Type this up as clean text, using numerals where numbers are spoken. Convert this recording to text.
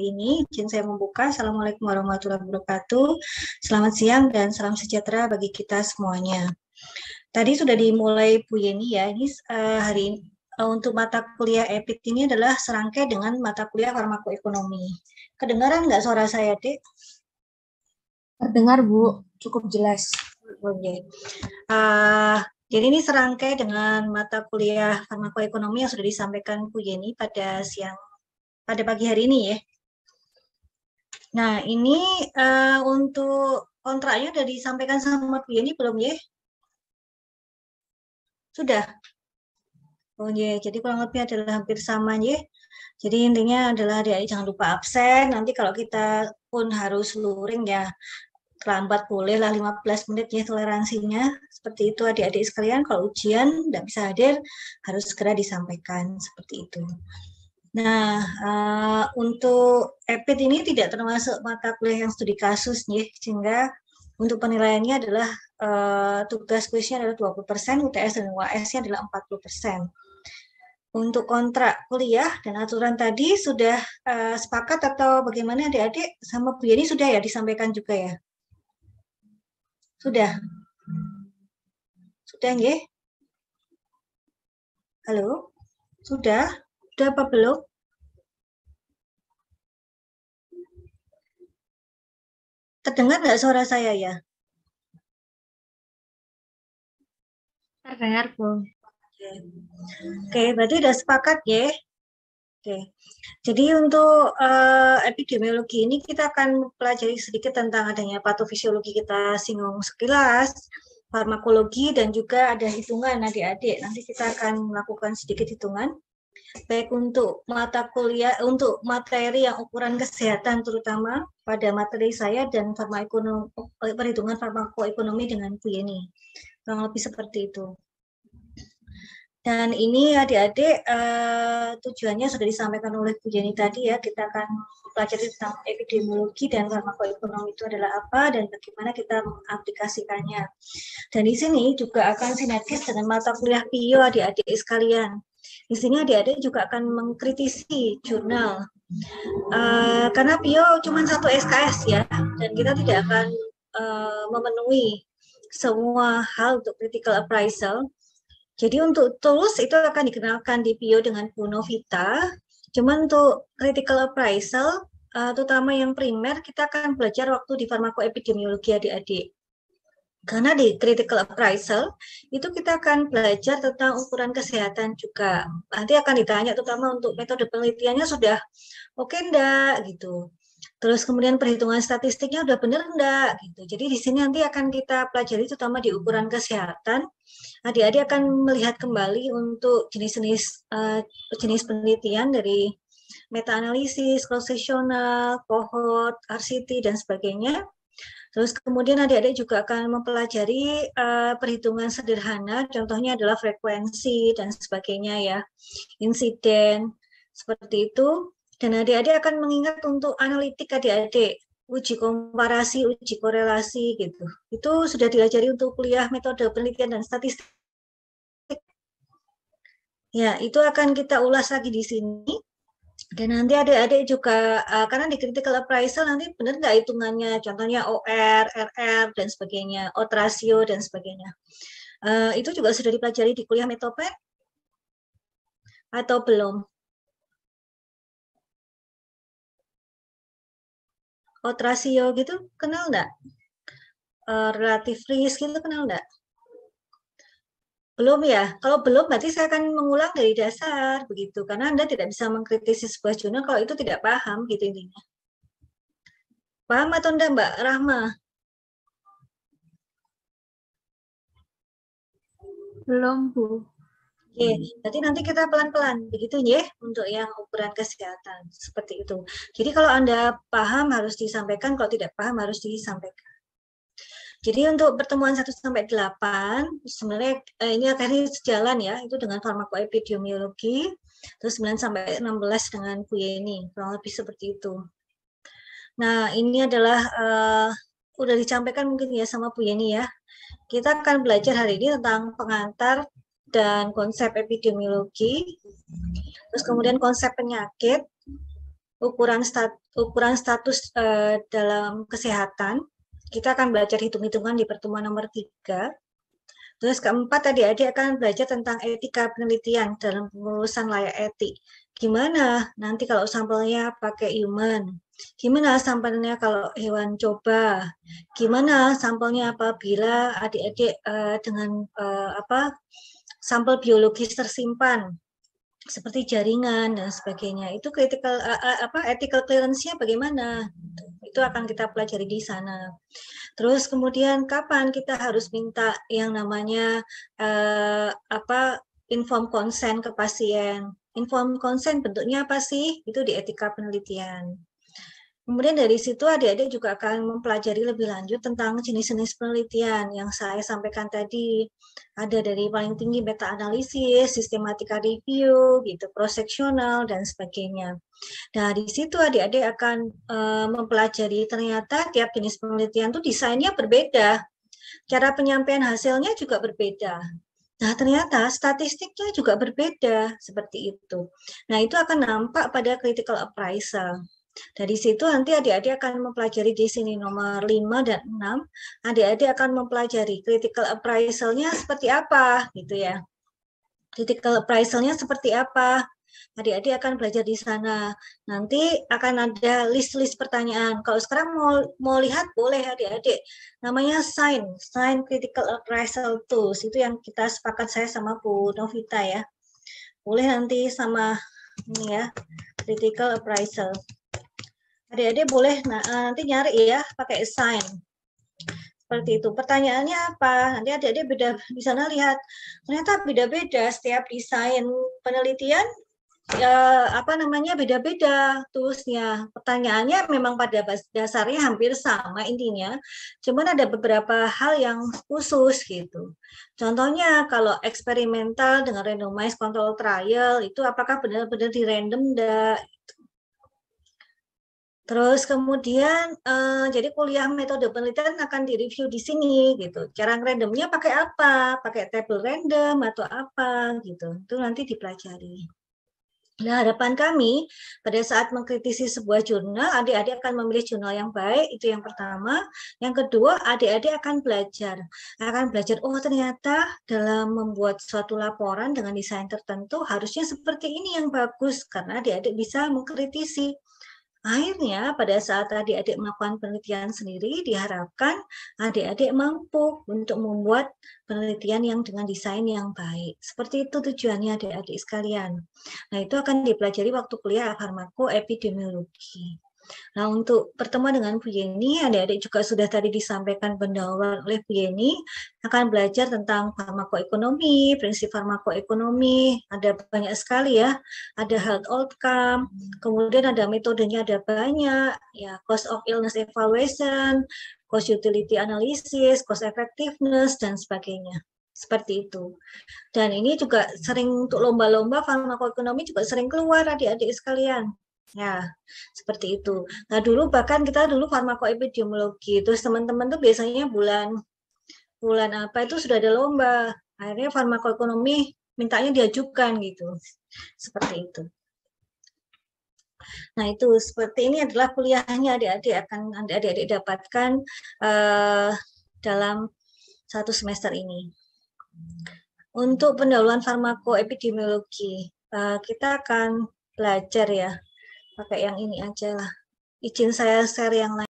hari ini. Izin saya membuka. Assalamualaikum warahmatullahi wabarakatuh. Selamat siang dan salam sejahtera bagi kita semuanya. Tadi sudah dimulai Bu Yeni ya. Ini hari ini untuk mata kuliah EPIK ini adalah serangkai dengan mata kuliah farmakoekonomi. Kedengaran nggak suara saya, Dek? Terdengar, Bu. Cukup jelas. Oke. Jadi ini serangkai dengan mata kuliah farmakoekonomi yang sudah disampaikan Bu Yeni pada pagi hari ini ya. Nah, ini untuk kontraknya sudah disampaikan sama Bu Yeni belum ya? Sudah? Oh ya, jadi kurang lebih adalah hampir sama ya. Jadi intinya adalah adik-adik jangan lupa absen. Nanti kalau kita pun harus luring ya, terlambat bolehlah 15 menit ya toleransinya. Seperti itu adik-adik sekalian, kalau ujian tidak bisa hadir, harus segera disampaikan seperti itu. Nah, untuk EPIT ini tidak termasuk mata kuliah yang studi kasus ya, sehingga untuk penilaiannya adalah tugas kuisnya adalah 20%, UTS dan UAS-nya adalah 40%. Untuk kontrak kuliah dan aturan tadi sudah sepakat atau bagaimana adik-adik? Sama Bu Yeni sudah ya disampaikan juga ya? Sudah? Sudah ya? Halo? Sudah? Sudah apa belum? Terdengar nggak suara saya ya? Terdengar, Bu. Oke, berarti sudah sepakat ya? Oke, jadi untuk epidemiologi ini kita akan pelajari sedikit tentang adanya patofisiologi, kita singgung sekilas, farmakologi, dan juga ada hitungan adik-adik. Nanti kita akan melakukan sedikit hitungan, baik untuk mata kuliah, untuk materi yang ukuran kesehatan terutama pada materi saya dan perhitungan farmakoekonomi dengan Bu Yeni. Kurang lebih seperti itu. Dan ini adik-adik tujuannya sudah disampaikan oleh Bu Yeni tadi ya, kita akan pelajari tentang epidemiologi dan farmakoekonomi itu adalah apa dan bagaimana kita mengaplikasikannya. Dan di sini juga akan sinergis dengan mata kuliah PIO adik-adik sekalian. Di sini adik-adik juga akan mengkritisi jurnal. Karena PIO cuma satu SKS ya, dan kita tidak akan memenuhi semua hal untuk critical appraisal. Jadi untuk tools itu akan dikenalkan di PIO dengan Bu Novita. Cuman untuk critical appraisal, terutama yang primer, kita akan belajar waktu di farmakoepidemiologi adik-adik. Karena di critical appraisal, itu kita akan belajar tentang ukuran kesehatan juga. Nanti akan ditanya terutama untuk metode penelitiannya sudah oke enggak gitu. Terus kemudian perhitungan statistiknya udah benar enggak gitu. Jadi di sini nanti akan kita pelajari terutama di ukuran kesehatan. Adik-adik akan melihat kembali untuk jenis-jenis penelitian dari meta-analisis, cross-sectional, cohort, RCT, dan sebagainya. Terus kemudian adik-adik juga akan mempelajari perhitungan sederhana, contohnya adalah frekuensi dan sebagainya ya, insiden, seperti itu. Dan adik-adik akan mengingat untuk analitik adik-adik, uji komparasi, uji korelasi gitu. Itu sudah diajari untuk kuliah metode penelitian dan statistik. Ya, itu akan kita ulas lagi di sini. Dan nanti adik-adik juga, karena di critical appraisal nanti benar nggak hitungannya, contohnya OR, RR, dan sebagainya, odds ratio, dan sebagainya. Itu juga sudah dipelajari di kuliah Metopen? Atau belum? Odds ratio gitu, kenal nggak? Relative risk gitu, kenal nggak? Belum ya? Kalau belum, berarti saya akan mengulang dari dasar, begitu. Karena Anda tidak bisa mengkritisi sebuah jurnal kalau itu tidak paham, gitu intinya. Paham atau enggak, Mbak Rahma? Belum, Bu. Oke, berarti nanti kita pelan-pelan, begitu ya, untuk yang ukuran kesehatan, seperti itu. Jadi kalau Anda paham harus disampaikan, kalau tidak paham harus disampaikan. Jadi untuk pertemuan 1-8, sebenarnya ini akan sejalan ya, itu dengan farmakoepidemiologi, terus 9-16 dengan Bu Yeni, kurang lebih seperti itu. Nah, ini adalah, udah disampaikan mungkin ya sama Bu Yeni ya, kita akan belajar hari ini tentang pengantar dan konsep epidemiologi, terus kemudian konsep penyakit, ukuran status dalam kesehatan. Kita akan belajar hitung-hitungan di pertemuan nomor 3. Terus keempat, adik-adik akan belajar tentang etika penelitian dalam pengurusan layak etik. Gimana nanti kalau sampelnya pakai human? Gimana sampelnya kalau hewan coba? Gimana sampelnya apabila adik-adik dengan sampel biologis tersimpan seperti jaringan dan sebagainya? Itu ethical clearance-nya bagaimana? Itu akan kita pelajari di sana. Terus kemudian kapan kita harus minta yang namanya informed consent ke pasien? Informed consent bentuknya apa sih? Itu di etika penelitian. Kemudian dari situ adik-adik juga akan mempelajari lebih lanjut tentang jenis-jenis penelitian yang saya sampaikan tadi. Ada dari paling tinggi meta-analisis, sistematika review, gitu, cross-sectional, dan sebagainya. Nah, di situ adik-adik akan mempelajari ternyata tiap jenis penelitian itu desainnya berbeda. Cara penyampaian hasilnya juga berbeda. Nah, ternyata statistiknya juga berbeda, seperti itu. Nah, itu akan nampak pada critical appraisal. Dari situ nanti adik-adik akan mempelajari di sini nomor 5 dan 6. Adik-adik akan mempelajari critical appraisal-nya seperti apa, gitu ya. Critical appraisal-nya seperti apa? Adik-adik akan belajar di sana. Nanti akan ada list-list pertanyaan. Kalau sekarang mau lihat, boleh adik-adik. Namanya Sign Critical Appraisal Tools. Itu yang kita sepakat saya sama Bu Novita ya. Boleh nanti sama ini ya, Critical Appraisal. Adik-adik boleh nanti nyari ya, pakai Sign. Seperti itu. Pertanyaannya apa? Nanti adik-adik di sana lihat. Ternyata beda-beda setiap desain penelitian beda-beda toolsnya. Pertanyaannya memang pada dasarnya hampir sama intinya, cuman ada beberapa hal yang khusus gitu. Contohnya kalau eksperimental dengan randomized control trial itu apakah benar-benar di random enggak? Terus kemudian jadi kuliah metode penelitian akan direview di sini gitu. Cara randomnya pakai apa? Pakai table random atau apa gitu. Itu nanti dipelajari. Nah, harapan kami pada saat mengkritisi sebuah jurnal, adik-adik akan memilih jurnal yang baik, itu yang pertama. Yang kedua, adik-adik akan belajar. Oh ternyata dalam membuat suatu laporan dengan desain tertentu, harusnya seperti ini yang bagus, karena adik-adik bisa mengkritisi. Akhirnya, pada saat adik-adik melakukan penelitian sendiri, diharapkan adik-adik mampu untuk membuat penelitian yang dengan desain yang baik. Seperti itu tujuannya adik-adik sekalian. Nah, itu akan dipelajari waktu kuliah farmakoepidemiologi. Nah, untuk pertemuan dengan Bu Yeni, adik-adik juga sudah tadi disampaikan pendahuluan oleh Bu Yeni, akan belajar tentang farmakoekonomi, prinsip farmakoekonomi, ada banyak sekali ya, ada health outcome, kemudian ada metodenya ada banyak, ya cost of illness evaluation, cost utility analysis, cost effectiveness, dan sebagainya. Seperti itu. Dan ini juga sering untuk lomba-lomba farmakoekonomi juga sering keluar adik-adik sekalian. Ya, seperti itu. Nah, bahkan kita dulu farmakoepidemiologi, terus teman-teman tuh biasanya bulan apa itu sudah ada lomba. Akhirnya farmakoekonomi mintanya diajukan gitu. Seperti itu. Nah, itu seperti ini adalah kuliahnya adik-adik dapatkan dalam satu semester ini. Untuk pendahuluan farmakoepidemiologi, kita akan belajar ya, pakai yang ini aja lah. Izin saya share yang lain.